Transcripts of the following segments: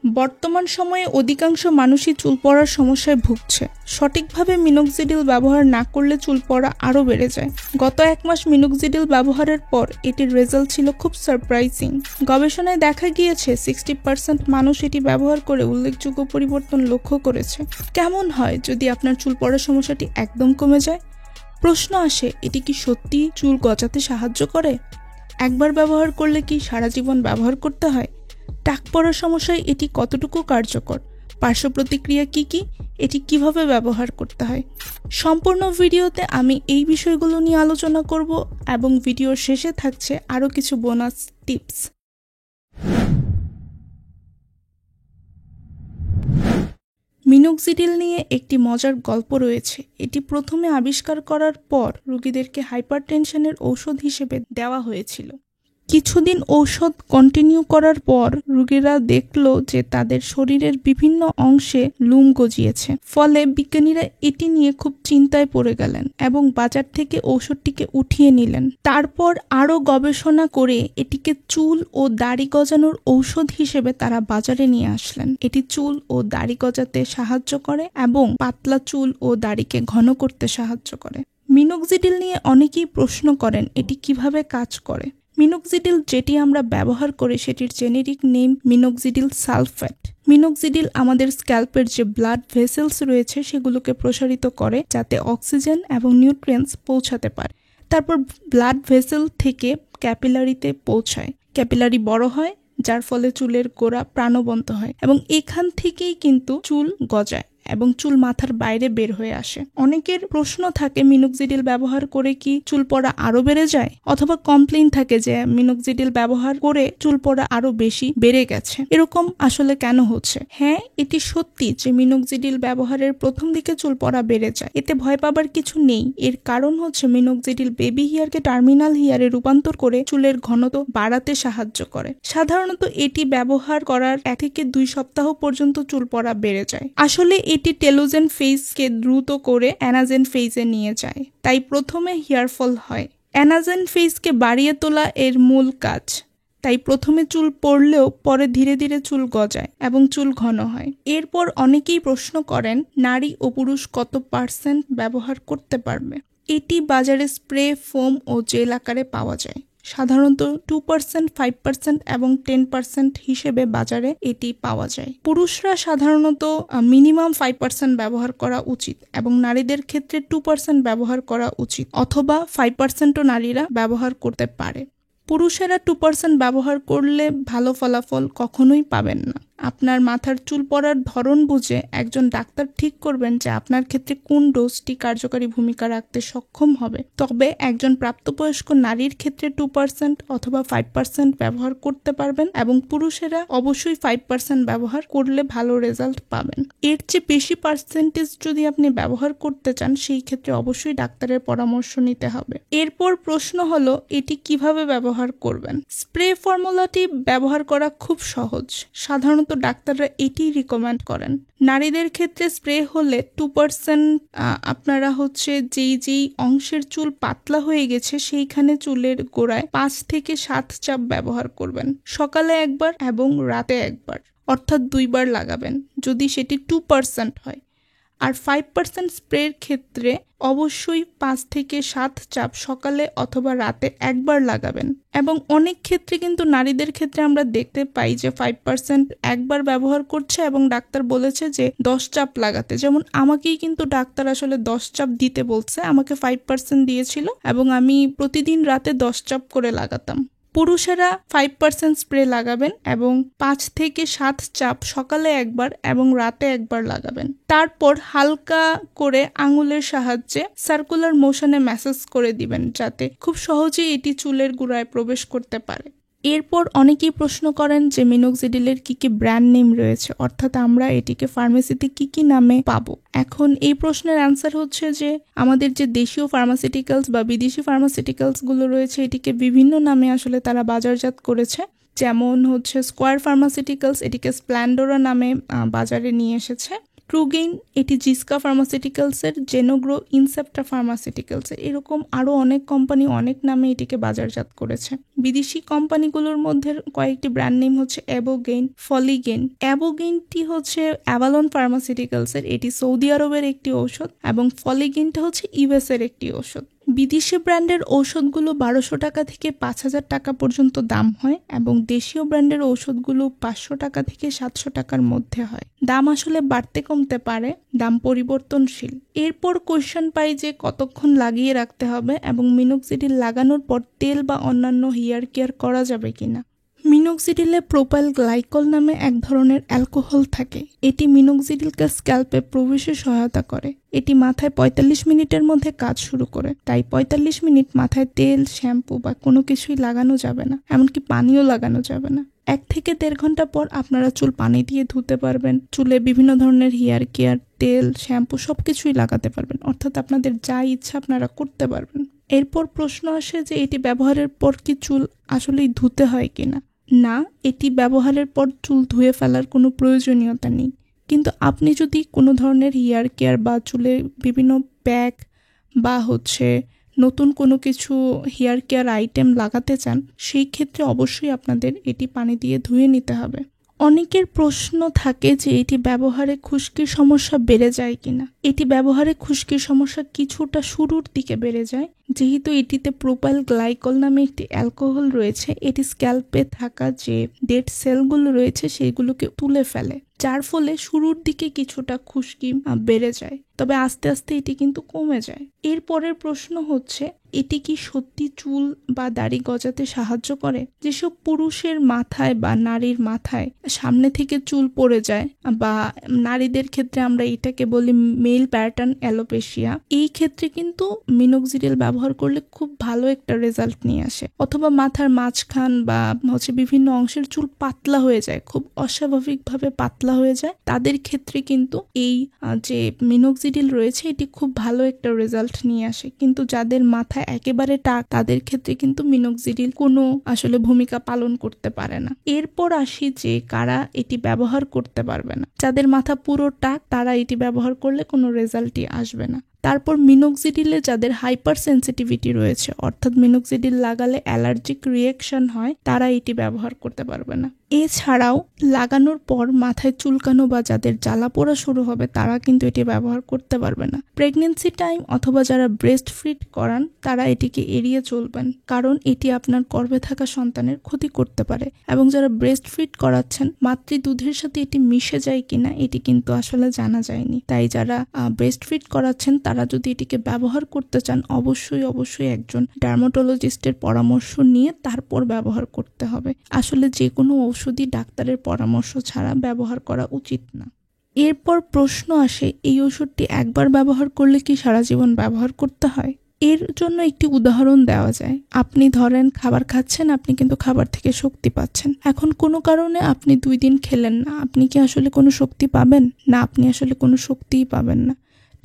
বর্তমান সময়ে অধিকাংশ মানুষই চুল পড়ার সমস্যায় ভুগছে। সঠিকভাবে মিনোক্সিডিল ব্যবহার না করলে চুল পড়া আরও বেড়ে যায়। গত 1 মাস মিনোক্সিডিল ব্যবহারের পর এটির রেজাল্ট ছিল খুব সারপ্রাইজিং। গবেষণায় দেখা গিয়েছে 60% মানুষ এটি ব্যবহার করে উল্লেখযোগ্য পরিবর্তন লক্ষ্য করেছে। কেমন হয় যদি আপনার চুল পড়ার সমস্যাটি একদম কমে যায়? প্রশ্ন আসে, এটি কি সত্যি চুল গজাতে সাহায্য করে? একবার ব্যবহার করলে কি সারা জীবন ব্যবহার করতে হয়? টাক পড়ার সমস্যায় এটি কতটুকু কার্যকর? পার্শ্ব প্রতিক্রিয়া কি? এটি কিভাবে ব্যবহার করতে হয়? সম্পূর্ণ ভিডিওতে আমি এই বিষয়গুলো নিয়ে আলোচনা করব এবং ভিডিওর শেষে থাকছে আরও কিছু বোনাস টিপস। মিনোক্সিডিল নিয়ে একটি মজার গল্প রয়েছে। এটি প্রথমে আবিষ্কার করার পর রোগীদেরকে হাইপারটেনশনের ঔষধ হিসেবে দেওয়া হয়েছিল। কিছুদিন ঔষধ কন্টিনিউ করার পর রোগীরা দেখল যে তাদের শরীরের বিভিন্ন অংশে লোম গজিয়েছে। ফলে বিজ্ঞানীরা এটি নিয়ে খুব চিন্তায় পড়ে গেলেন এবং বাজার থেকে ঔষধটিকে উঠিয়ে নিলেন। তারপর আরও গবেষণা করে এটিকে চুল ও দাড়ি গজানোর ঔষধ হিসেবে তারা বাজারে নিয়ে আসলেন। এটি চুল ও দাড়ি গজাতে সাহায্য করে এবং পাতলা চুল ও দাড়িকে ঘন করতে সাহায্য করে। মিনোক্সিডিল নিয়ে অনেকেই প্রশ্ন করেন এটি কিভাবে কাজ করে। মিনোক্সিডিল যেটি আমরা ব্যবহার করি সেটির generic name minoxidil sulphate. Minoxidil আমাদের স্ক্যাল্পের যে ব্লাড ভেসেলস রয়েছে সেগুলোকে প্রসারিত করে যাতে অক্সিজেন এবং নিউট্রিয়েন্টস পৌঁছাতে পারে। তারপর ব্লাড ভেসেল থেকে ক্যাপিলারিতে পৌঁছায়। ক্যাপিলারি বড় হয় যার ফলে চুলের গোড়া প্রাণবন্ত হয় এবং এখান থেকেই কিন্তু চুল গজায় এবং চুল মাথার বাইরে বের হয়ে আসে। অনেকের প্রশ্ন থাকে মিনোক্সিডিল ব্যবহার করে কি চুল পড়া আরো বেড়ে যায়, অথবা কমপ্লেইন থাকে যে মিনোক্সিডিল ব্যবহার করে চুল পড়া আরো বেশি বেড়ে গেছে। এরকম আসলে কেন হচ্ছে? হ্যাঁ, এটি সত্যি যে মিনোক্সিডিল ব্যবহারের প্রথম দিকে চুল পড়া বেড়ে যায়। এতে ভয় পাবার কিছু নেই। এর কারণ হচ্ছে মিনোক্সিডিল বেবি হেয়ারকে টার্মিনাল হেয়ারে রূপান্তর করে চুলের ঘনত্ব বাড়াতে সাহায্য করে। সাধারণত এটি ব্যবহার করার 1 থেকে 2 সপ্তাহ পর্যন্ত চুল পড়া বেড়ে যায়। আসলে এটি টেলোজেন ফেজকে দ্রুত করে অ্যানাজেন ফেজে নিয়ে যায়, তাই প্রথমে হেয়ার ফল হয়। অ্যানাজেন ফেজকে বাড়িয়ে তোলা এর মূল কাজ, তাই প্রথমে চুল পড়লেও পরে ধীরে ধীরে চুল গজায় এবং চুল ঘন হয়। এরপর অনেকেই প্রশ্ন করেন নারী ও পুরুষ কত % ব্যবহার করতে পারবে। এটি বাজারে স্প্রে, ফোম ও জেল আকারে পাওয়া যায়। সাধারণত 2%, 5% এবং 10% হিসেবে বাজারে এটি পাওয়া যায়। পুরুষরা সাধারণত মিনিমাম 5% ব্যবহার করা উচিত এবং নারীদের ক্ষেত্রে 2% ব্যবহার করা উচিত, অথবা 5%ও নারীরা ব্যবহার করতে পারে। পুরুষেরা 2% ব্যবহার করলে ভালো ফলাফল কখনোই পাবেন না। আপনার মাথার চুল পড়ার ধরন বুঝে একজন ডাক্তার ঠিক করবেন যে আপনার ক্ষেত্রে কোন ডোজটি কার্যকারী ভূমিকা রাখতে সক্ষম হবে। তবে একজন প্রাপ্তবয়স্ক নারীর ক্ষেত্রে 2% অথবা 5% ব্যবহার করতে পারবেন এবং পুরুষেরা অবশ্যই 5% ব্যবহার করলে ভালো রেজাল্ট পাবেন। এর চেয়ে বেশি পার্সেন্টেজ যদি আপনি ব্যবহার করতে চান সেই ক্ষেত্রে অবশ্যই ডাক্তারের পরামর্শ নিতে হবে। এরপর প্রশ্ন হলো এটি কিভাবে ব্যবহার করবেন। স্প্রে ফর্মুলাটি ব্যবহার করা খুব সহজ। সাধারণত ডাক্তাররা এটি রিকমেন্ড করেন। নারীদের ক্ষেত্রে স্প্রে হলে 2% আপনারা যেই অংশের চুল পাতলা হয়ে গেছে সেইখানে চুলের গোড়ায় 5 থেকে 7 চাপ ব্যবহার করবেন। সকালে একবার এবং রাতে একবার, অর্থাৎ 2 বার লাগাবেন যদি সেটি 2% হয়। আর 5% স্প্রের ক্ষেত্রে অবশ্যই 5 থেকে 7 চাপ সকালে অথবা রাতে একবার লাগাবেন। এবং অনেক ক্ষেত্রে কিন্তু নারীদের ক্ষেত্রে আমরা দেখতে পাই যে 5% একবার ব্যবহার করছে এবং ডাক্তার বলেছে যে 10 চাপ লাগাতে। যেমন আমাকেই কিন্তু ডাক্তার আসলে 10 চাপ দিতে বলছে, আমাকে 5% দিয়েছিল এবং আমি প্রতিদিন রাতে 10 চাপ করে লাগাতাম। পুরুষেরা 5% স্প্রে লাগাবেন এবং 5 থেকে 7 চাপ সকালে একবার এবং রাতে একবার লাগাবেন। তারপর হালকা করে আঙুলের সাহায্যে সার্কুলার মোশনে ম্যাসাজ করে দিবেন যাতে খুব সহজেই এটি চুলের গোড়ায় প্রবেশ করতে পারে। এরপর অনেকেই প্রশ্ন করেন যে মিনোক্সিডিলের কি ব্র্যান্ড নেম রয়েছে, অর্থাৎ আমরা এটিকে ফার্মেসিতে কি নামে পাবো। এখন এই প্রশ্নের অ্যান্সার হচ্ছে যে আমাদের যে দেশীয় ফার্মাসিউটিক্যালস বা বিদেশি ফার্মাসিউটিক্যালস গুলো রয়েছে এটিকে বিভিন্ন নামে আসলে তারা বাজারজাত করেছে। যেমন স্কোয়ার ফার্মাসিউটিক্যালস এটিকে স্প্ল্যান্ডোরা নামে বাজারে নিয়ে এসেছে। ট্রুগেইন এটি জিস্কা ফার্মাসিউটিক্যালসের, জেনোগ্রো ইনসেপ্টা ফার্মাসিউটিক্যালসের, এরকম আরও অনেক কোম্পানি অনেক নামে এটিকে বাজারজাত করেছে। বিদেশি কোম্পানিগুলোর মধ্যে কয়েকটি ব্র্যান্ড নেম হচ্ছে অ্যাবোগেইন, ফলিগেইন। অ্যাবোগেইনটি হচ্ছে অ্যাভালন ফার্মাসিউটিক্যালসের, এটি সৌদি আরবের একটি ঔষধ, এবং ফলিগেইনটা হচ্ছে ইউএস এর একটি ঔষধ। বিদেশি ব্র্যান্ডের ঔষধগুলো 1200 টাকা থেকে 5000 টাকা পর্যন্ত দাম হয়, এবং দেশীয় ব্র্যান্ডের ঔষধগুলো 500 টাকা থেকে 700 টাকার মধ্যে হয়। দাম আসলে বাড়তে কমতে পারে, দাম পরিবর্তনশীল। এরপর কোয়েশ্চেন পাই যে কতক্ষণ লাগিয়ে রাখতে হবে এবং মিনোক্সিডিল লাগানোর পর তেল বা অন্যান্য হেয়ার কেয়ার করা যাবে কিনা। মিনোক্সিডিলে প্রোপাইল গ্লাইকল নামে এক ধরনের অ্যালকোহল থাকে। এটি মিনোক্সিডিলকে স্ক্যাল্পে প্রবেশে সহায়তা করে। এটি মাথায় 45 মিনিটের মধ্যে কাজ শুরু করে, তাই 45 মিনিট মাথায় তেল, শ্যাম্পু বা কোনো কিছুই লাগানো যাবে না, এমনকি পানিও লাগানো যাবে না। 1 থেকে 1.5 ঘন্টা পর আপনারা চুল পানি দিয়ে ধুতে পারবেন। চুলে বিভিন্ন ধরনের হেয়ার কেয়ার, তেল, শ্যাম্পু সবকিছুই লাগাতে পারবেন, অর্থাৎ আপনাদের যা ইচ্ছা আপনারা করতে পারবেন। এরপর প্রশ্ন আসে যে এটি ব্যবহারের পর কি চুল আসলেই ধুতে হয় কিনা। না, এটি ব্যবহারের পর চুল ধুয়ে ফেলার কোনো প্রয়োজনীয়তা নেই। কিন্তু আপনি যদি কোনো ধরনের হেয়ার কেয়ার বা চুলে বিভিন্ন প্যাক বা নতুন কোনো কিছু হেয়ার কেয়ার আইটেম লাগাতে চান, সেই ক্ষেত্রে অবশ্যই আপনাদের এটি পানি দিয়ে ধুয়ে নিতে হবে। অনেকের প্রশ্ন থাকে যে এটি ব্যবহারে খুশকির সমস্যা বেড়ে যায় কিনা। এটি ব্যবহারে খুশকির সমস্যা কিছুটা শুরুর দিকে বেড়ে যায়, যেহেতু এটিতে প্রোপাইল গ্লাইকল নামে একটি অ্যালকোহল রয়েছে। এটি স্ক্যাল্পে থাকা যে ডেড সেলগুলো রয়েছে সেগুলোকে তুলে ফেলে, যার ফলে শুরুর দিকে কিছুটা খুশকি বেড়ে যায়, তবে আস্তে আস্তে এটি কিন্তু কমে যায়। এরপরের প্রশ্ন হচ্ছে এটি কি সত্যি চুল বা দাড়ি গজাতে সাহায্য করে। যেসব পুরুষের মাথায় বা নারীর মাথায় সামনে থেকে চুল পড়ে যায়, বা নারীদের ক্ষেত্রে আমরা এটাকে বলি মেল প্যাটার্ন অ্যালোপেশিয়া, এই ক্ষেত্রে কিন্তু মিনোক্সিডিল ব্যবহার করলে খুব ভালো একটা রেজাল্ট নিয়ে আসে। অথবা মাথার মাঝখান বা বিভিন্ন অংশের চুল পাতলা হয়ে যায়, খুব অস্বাভাবিকভাবে পাতলা হয়ে যায়, তাদের ক্ষেত্রে কিন্তু এই যে মিনোক্সিডিল রয়েছে এটি খুব ভালো একটা রেজাল্ট নিয়ে আসে। কিন্তু যাদের মাথায় একেবারে টাক, তাদের ক্ষেত্রে কিন্তু মিনোক্সিডিল কোনো আসলে ভূমিকা পালন করতে পারে না। এরপর আসি যে কারা এটি ব্যবহার করতে পারবে না। যাদের মাথা পুরো টাক তারা এটি ব্যবহার করলে কোনো রেজাল্টই আসবে না। তারপর মিনোক্সিডিলে যাদের হাইপার সেন্সিটিভিটি রয়েছে, অর্থাৎ মিনোক্সিডিল লাগালে অ্যালার্জিক রিয়াকশন হয়, তারা এটি ব্যবহার করতে পারবে না। এছাড়াও লাগানোর পর মাথায় চুলকানো বা যাদের জ্বালা পোড়া শুরু হবে তারা কিন্তু এটি ব্যবহার করতে পারবে না। প্রেগনেন্সি টাইম অথবা যারা ব্রেস্ট ফিড করান তারা এটিকে এড়িয়ে চলবেন, কারণ এটি আপনার গর্ভে থাকা সন্তানের ক্ষতি করতে পারে। এবং যারা ব্রেস্ট ফিড করাচ্ছেন, মাতৃ দুধের সাথে এটি মিশে যায় কিনা এটি কিন্তু আসলে জানা যায়নি। তাই যারা ব্রেস্ট ফিড করাচ্ছেন তারা যদি এটিকে ব্যবহার করতে চান, অবশ্যই একজন ডার্মাটোলজিস্টের পরামর্শ নিয়ে তারপর ব্যবহার করতে হবে। আসলে যে কোনো ঔষধি ডাক্তারের পরামর্শ ছাড়া ব্যবহার করা উচিত না। এরপর প্রশ্ন আসে এই ওষুধটি একবার ব্যবহার করলে কি সারা জীবন ব্যবহার করতে হয়। এর জন্য একটি উদাহরণ দেওয়া যায়। আপনি ধরেন খাবার খাচ্ছেন, আপনি কিন্তু খাবার থেকে শক্তি পাচ্ছেন। এখন কোনো কারণে আপনি 2 দিন খেলেন না, আপনি কি আসলে কোনো শক্তি পাবেন না? আপনি আসলে কোনো শক্তিই পাবেন না।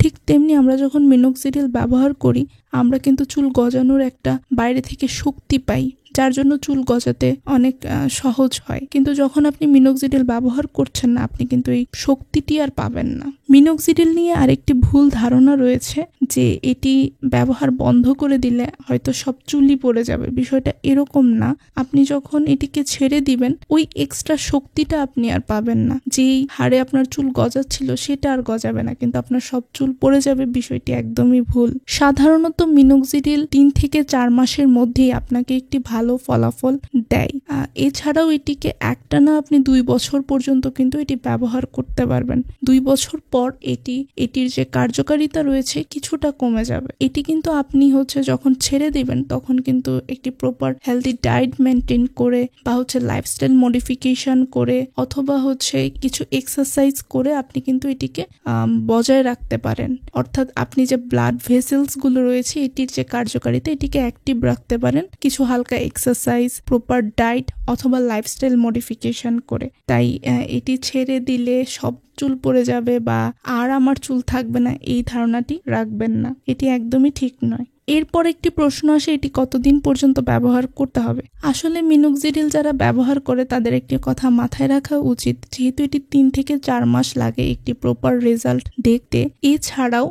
ঠিক তেমনি আমরা যখন মিনোক্সিডিল ব্যবহার করি, আমরা কিন্তু চুল গজানোর একটা বাইরে থেকে শক্তি পাই, যার জন্য চুল গজাতে অনেক সহজ হয়। কিন্তু যখন আপনি মিনোক্সিডিল ব্যবহার করছেন না, আপনি কিন্তু এই শক্তিটি আর পাবেন না। মিনোক্সিডিল নিয়ে আরেকটি ভুল ধারণা রয়েছে যে এটি ব্যবহার বন্ধ করে দিলে হয়তো সব চুলই পড়ে যাবে। বিষয়টা এরকম না। আপনি যখন এটিকে ছেড়ে দিবেন, ওই এক্সট্রা শক্তিটা আপনি আর পাবেন না। যেই হারে আপনার চুল গজাচ্ছিল সেটা আর গজাবে না, কিন্তু আপনার সব চুল পড়ে যাবে। বিষয়টি একদমই ভুল। সাধারণত মিনোক্সিডিল 3 থেকে 4 মাসের মধ্যেই আপনাকে একটি ভালো ফলাফল দেয়। এছাড়াও এটিকে একটানা আপনি 2 বছর পর্যন্ত কিন্তু এটি ব্যবহার করতে পারবেন। 2 বছর পর এটির যে কার্যকারিতা রয়েছে কিছুটা কমে যাবে। এটি কিন্তু আপনি যখন ছেড়ে দিবেন তখন কিন্তু একটি প্রপার হেলদি ডায়েট মেনটেন করে বা লাইফস্টাইল মডিফিকেশন করে অথবা কিছু এক্সারসাইজ করে আপনি কিন্তু এটিকে বজায় রাখতে পারেন। অর্থাৎ আপনি যে ব্লাড ভেসেলস গুলো রয়েছে এটির যে কার্যকারিতা এটিকে অ্যাক্টিভ রাখতে পারেন কিছু হালকা এক্সারসাইজ, প্রপার ডায়েট অথবা লাইফস্টাইল মডিফিকেশন করে। তাই এটি ছেড়ে দিলে সব চুল পড়ে যাবে বা আর আমার চুল থাকবে না, এই ধারণাটি রাখবেন না। এটি একদমই ঠিক নয়। এরপর একটি প্রশ্ন আসে, এটি কতদিন পর্যন্ত ব্যবহার করতে হবে। আসলে মিনোক্সিডিল যারা ব্যবহার করে তাদের একটি কথা মাথায় রাখা উচিত, যেহেতু এটি 3 থেকে 4 মাস লাগে একটি প্রপার রেজাল্ট দেখতে। এছাড়াও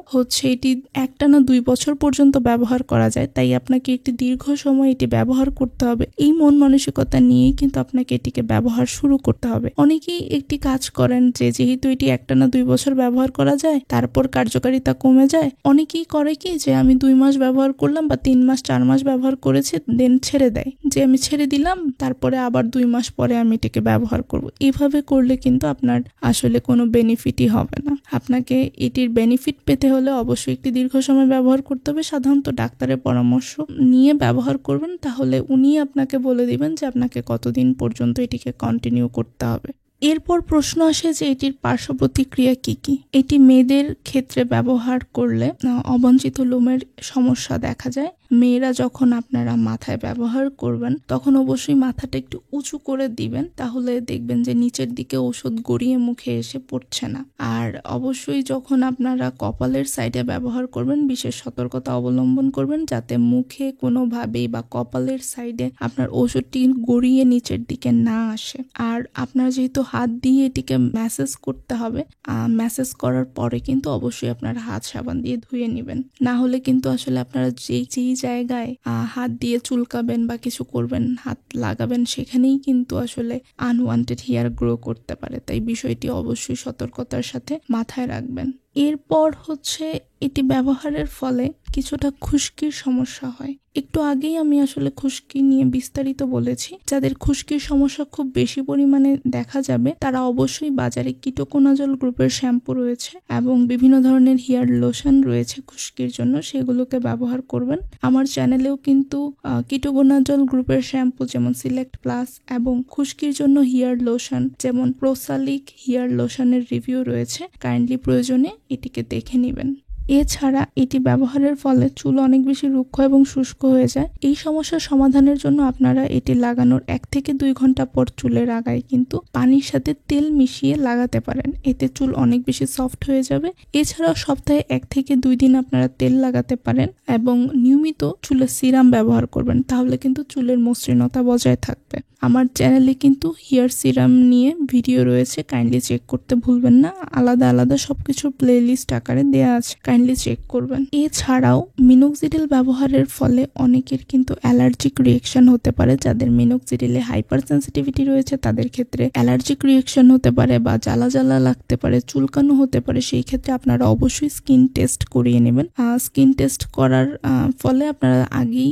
এটি একটানা 2 বছর পর্যন্ত ব্যবহার করা যায়, তাই আপনাকে একটি দীর্ঘ সময় এটি ব্যবহার করতে হবে। এই মন মানসিকতা নিয়েই কিন্তু আপনাকে এটিকে ব্যবহার শুরু করতে হবে। অনেকেই একটি কাজ করেন যে যেহেতু এটি একটানা 2 বছর ব্যবহার করা যায়, তারপর কার্যকারিতা কমে যায়, অনেকেই করে কি যে আমি 2 মাস ব্যবহার করলাম বা 3 মাস 4 মাস ব্যবহার করেছে, দেন ছেড়ে দেয়, যে আমি ছেড়ে দিলাম, তারপরে আবার 2 মাস পরে আমি এটিকে ব্যবহার করব। এভাবে করলে কিন্তু আপনার আসলে কোনো বেনিফিটই হবে না। আপনাকে এটির বেনিফিট পেতে হলে অবশ্যই একটি দীর্ঘ সময় ব্যবহার করতে হবে। সাধারণত ডাক্তারের পরামর্শ নিয়ে ব্যবহার করবেন, তাহলে উনি আপনাকে বলে দিবেন যে আপনাকে কতদিন পর্যন্ত এটিকে কন্টিনিউ করতে হবে। এরপর প্রশ্ন আসে যে এটির পার্শ্ব প্রতিক্রিয়া কি কি। এটি মেয়েদের ক্ষেত্রে ব্যবহার করলে অবাঞ্ছিত লোমের সমস্যা দেখা যায়। মেয়েরা যখন আপনারা মাথায় ব্যবহার করবেন তখন অবশ্যই মাথাটা একটু উঁচু করে দিবেন, তাহলে দেখবেন যে নিচের দিকে ওষুধ গড়িয়ে মুখে এসে পড়ছে না। আর অবশ্যই যখন আপনারা কপালের সাইডে ব্যবহার করবেন বিশেষ সতর্কতা অবলম্বন করবেন, যাতে মুখে কোনোভাবেই বা কপালের সাইডে আপনার ওষুধটি গড়িয়ে নিচের দিকে না আসে। আর আপনার যেহেতু হাত দিয়ে এটিকে ম্যাসেজ করতে হবে, ম্যাসেজ করার পরে কিন্তু অবশ্যই আপনার হাত সাবান দিয়ে ধুয়ে নেবেন, না হলে কিন্তু আসলে আপনারা যেই জায়গায় হাত দিয়ে চুলকাবেন বা কিছু করবেন, হাত লাগাবেন, সেখানেই কিন্তু আসলে আনওয়ান্টেড হেয়ার গ্রো করতে পারে। তাই বিষয়টি অবশ্যই সতর্কতার সাথে মাথায় রাখবেন। এরপর এটি ব্যবহারের ফলে কিছুটা খুশকির সমস্যা হয়। একটু আগেই আমি আসলে খুশকি নিয়ে বিস্তারিত বলেছি। যাদের খুশকির সমস্যা খুব বেশি পরিমাণে দেখা যাবে তারা অবশ্যই বাজারে কিটোকোনাজল গ্রুপের শ্যাম্পু রয়েছে এবং বিভিন্ন ধরনের হেয়ার লোশন রয়েছে খুশকির জন্য, সেগুলোকে ব্যবহার করবেন। আমার চ্যানেলেও কিন্তু কিটোকোনাজল গ্রুপের শ্যাম্পু যেমন সিলেক্ট প্লাস এবং খুশকির জন্য হেয়ার লোশন যেমন প্রোসালিক হেয়ার লোশনের রিভিউ রয়েছে, কাইন্ডলি প্রয়োজনে এটিকে দেখে নেবেন। এছাড়া এটি ব্যবহারের ফলে চুল অনেক বেশি রুক্ষ এবং শুষ্ক হয়ে যায়। এই সমস্যার সমাধানের জন্য আপনারা এটি লাগানোর 1 থেকে 2 ঘন্টা পর চুলের আগায় কিন্তু পানির সাথে তেল মিশিয়ে লাগাতে পারেন, এতে চুল অনেক বেশি সফট হয়ে যাবে। এছাড়াও সপ্তাহে 1 থেকে 2 দিন আপনারা তেল লাগাতে পারেন এবং নিয়মিত চুলে সিরাম ব্যবহার করবেন, তাহলে কিন্তু চুলের মসৃণতা বজায় থাকবে। আমার চ্যানেলে কিন্তু হেয়ার সিরাম নিয়ে ভিডিও রয়েছে, কাইন্ডলি চেক করতে ভুলবেন না। আলাদা আলাদা সবকিছু প্লেলিস্ট আকারে দেয়া আছে, কাইন্ডলি চেক করবেন। এছাড়াও মিনোক্সিডিল ব্যবহারের ফলে অনেকের কিন্তু অ্যালার্জিক রিয়েকশন হতে পারে। যাদের মিনোক্সিডিলে হাইপার সেন্সিটিভিটি রয়েছে তাদের ক্ষেত্রে অ্যালার্জিক রিয়েকশন হতে পারে বা জ্বালা জ্বালা লাগতে পারে, চুলকানো হতে পারে। সেই ক্ষেত্রে আপনারা অবশ্যই স্কিন টেস্ট করিয়ে নেবেন। স্কিন টেস্ট করার ফলে আপনারা আগেই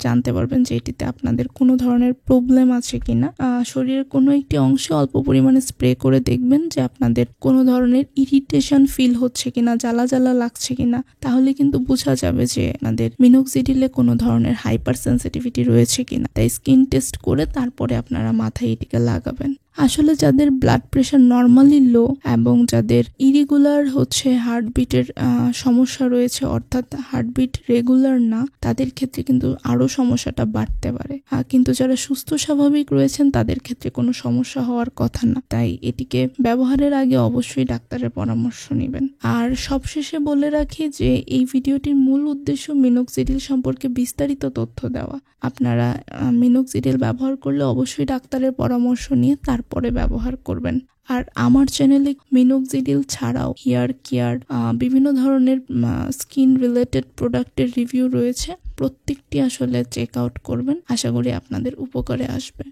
জানতে পারবেন যে এটিতে আপনাদের কোনো ধরনের প্রবলেম আছে কিনা। শরীরের কোনো একটি অংশে অল্প পরিমাণে স্প্রে করে দেখবেন যে আপনাদের কোনো ধরনের ইরিটেশন ফিল হচ্ছে কিনা, জ্বালা জ্বালা লাগছে কিনা, তাহলে কিন্তু বোঝা যাবে যে আপনাদের মিনোক্সিডিলে কোনো ধরনের হাইপার সেন্সিটিভিটি রয়েছে কিনা। তাই স্কিন টেস্ট করে তারপরে আপনারা মাথায় এটিকে লাগাবেন। আসলে যাদের ব্লাড প্রেশার নর্মালি লো এবং যাদের ইরেগুলার হার্টবিটের সমস্যা রয়েছে, অর্থাৎ হার্টবিট রেগুলার না, তাদের ক্ষেত্রে কিন্তু আরো সমস্যাটা বাড়তে পারে। কিন্তু যারা সুস্থ স্বাভাবিক রয়েছেন তাদের ক্ষেত্রে কোনো সমস্যা হওয়ার কথা না। তাই এটিকে ব্যবহারের আগে অবশ্যই ডাক্তারের পরামর্শ নেবেন। আর সবশেষে বলে রাখি যে এই ভিডিওটির মূল উদ্দেশ্য মিনোক্সিডিল সম্পর্কে বিস্তারিত তথ্য দেওয়া। আপনারা মিনোক্সিডিল ব্যবহার করলে অবশ্যই ডাক্তারের পরামর্শ নিয়ে তারপরে ব্যবহার করবেন। আর আমার চ্যানেলে মিনোক্সিডিল ছাড়াও হেয়ার কেয়ার, বিভিন্ন ধরনের স্কিন রিলেটেড প্রোডাক্টের রিভিউ রয়েছে। প্রত্যেকটি আসলে চেক আউট করবেন, আশা করি আপনাদের উপকারে আসবে।